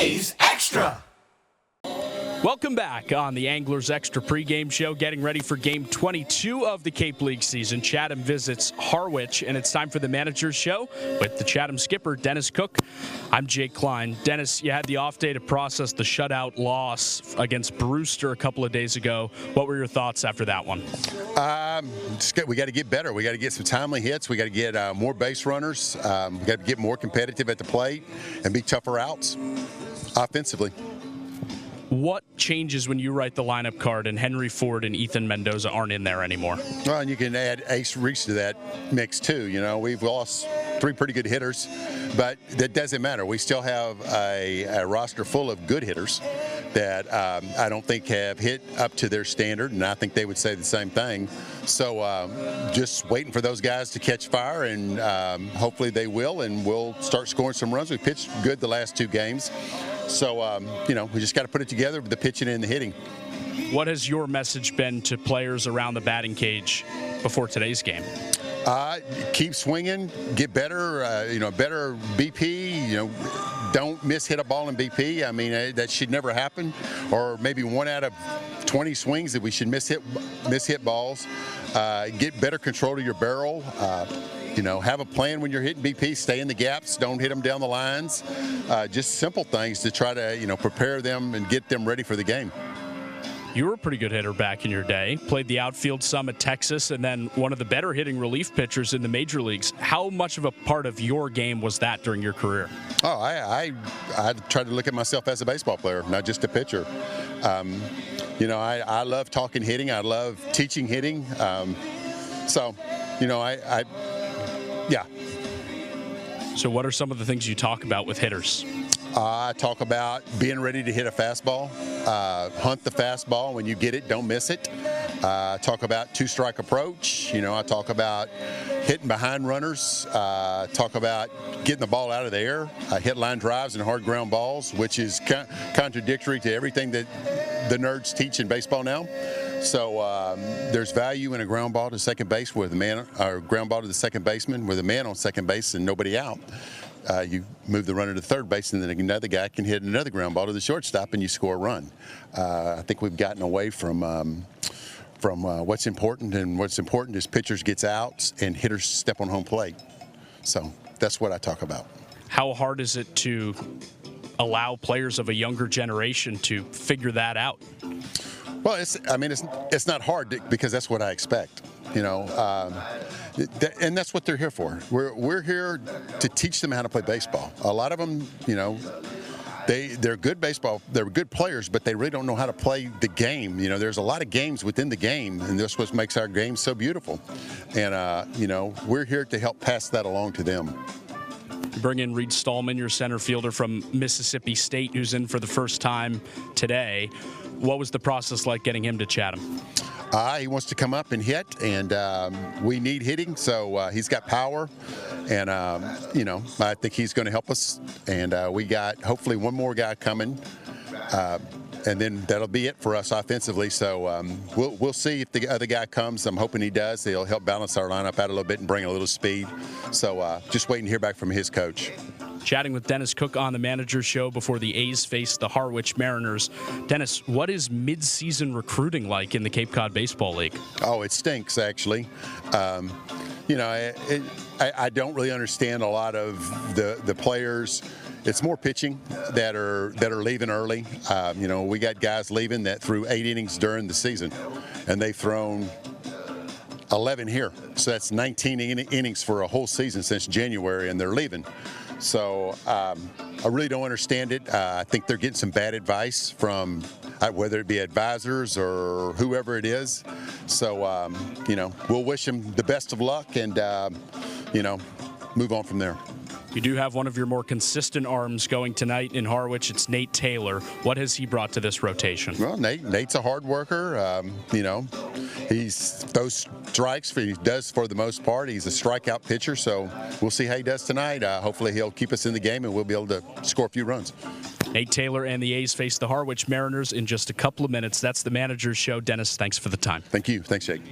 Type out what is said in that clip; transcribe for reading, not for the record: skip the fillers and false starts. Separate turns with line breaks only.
A's Extra.
Welcome back on the Anglers Extra pregame show, getting ready for Game 22 of the Cape League season. Chatham visits Harwich, and it's time for the Manager's Show with the Chatham skipper, Dennis Cook. I'm Jake Klein. Dennis, you had the off day to process the shutout loss against Brewster a couple of days ago. What were your thoughts after that one?
We got to get better. We got to get some timely hits. We got to get more base runners. We got to get more competitive at the plate and be tougher outs offensively.
What changes when you write the lineup card and Henry Ford and Ethan Mendoza aren't in there anymore?
Well, and you can add Ace Reese to that mix too. You know, we've lost three pretty good hitters, but that doesn't matter. We still have a roster full of good hitters that I don't think have hit up to their standard, and I think they would say the same thing. So just waiting for those guys to catch fire, and hopefully they will, and we'll start scoring some runs. We pitched good the last two games. So, we just got to put it together with the pitching and the hitting.
What has your message been to players around the batting cage before today's game?
Keep swinging, get better, better BP, don't miss-hit a ball in BP. I mean, that should never happen. Or maybe 1 out of 20 swings that we should miss-hit balls. Get better control of your barrel. Have a plan when you're hitting BP. Stay in the gaps. Don't hit them down the lines. Just simple things to try to, prepare them and get them ready for the game.
You were a pretty good hitter back in your day. Played the outfield some at Texas, and then one of the better hitting relief pitchers in the major leagues. How much of a part of your game was that during your career?
Oh, I tried to look at myself as a baseball player, not just a pitcher. I love talking hitting. I love teaching hitting. Yeah.
So what are some of the things you talk about with hitters?
I talk about being ready to hit a fastball, hunt the fastball. When you get it, don't miss it. Talk about two-strike approach. I talk about hitting behind runners. Talk about getting the ball out of the air. I hit line drives and hard ground balls, which is contradictory to everything that the nerds teach in baseball now. So there's value in a ground ball to second base with a man, or ground ball to the second baseman with a man on second base and nobody out. You move the runner to third base, and then another guy can hit another ground ball to the shortstop, and you score a run. I think we've gotten away from what's important, and what's important is pitchers gets outs and hitters step on home plate. So that's what I talk about.
How hard is it to allow players of a younger generation to figure that out?
Well, it's not hard because that's what I expect. And that's what they're here for. We're here to teach them how to play baseball. A lot of them, they're good they're good players, but they really don't know how to play the game. There's a lot of games within the game, and that's what makes our game so beautiful. And we're here to help pass that along to them.
You bring in Reed Stallman, your center fielder from Mississippi State, who's in for the first time today. What was the process like getting him to Chatham?
He wants to come up and hit, and we need hitting, so he's got power, and I think he's going to help us. And we got hopefully one more guy coming, and then that'll be it for us offensively. So we'll see if the other guy comes. I'm hoping he does. He'll help balance our lineup out a little bit and bring a little speed. So just waiting to hear back from his coach.
Chatting with Dennis Cook on the Manager's Show before the A's face the Harwich Mariners. Dennis, what is mid-season recruiting like in the Cape Cod Baseball League?
Oh, it stinks, actually. I don't really understand a lot of the players. It's more pitching that are leaving early. We got guys leaving that threw 8 innings during the season, and they've thrown 11 here. So that's 19 innings for a whole season since January, and they're leaving. So I really don't understand it. I think they're getting some bad advice from whether it be advisors or whoever it is. So, we'll wish them the best of luck and, move on from there.
You do have one of your more consistent arms going tonight in Harwich. It's Nate Taylor. What has he brought to this rotation?
Well, Nate's a hard worker. He's those strikes. He does for the most part. He's a strikeout pitcher, so we'll see how he does tonight. Hopefully he'll keep us in the game, and we'll be able to score a few runs.
Nate Taylor and the A's face the Harwich Mariners in just a couple of minutes. That's the Manager's Show. Dennis, thanks for the time.
Thank you. Thanks, Jake.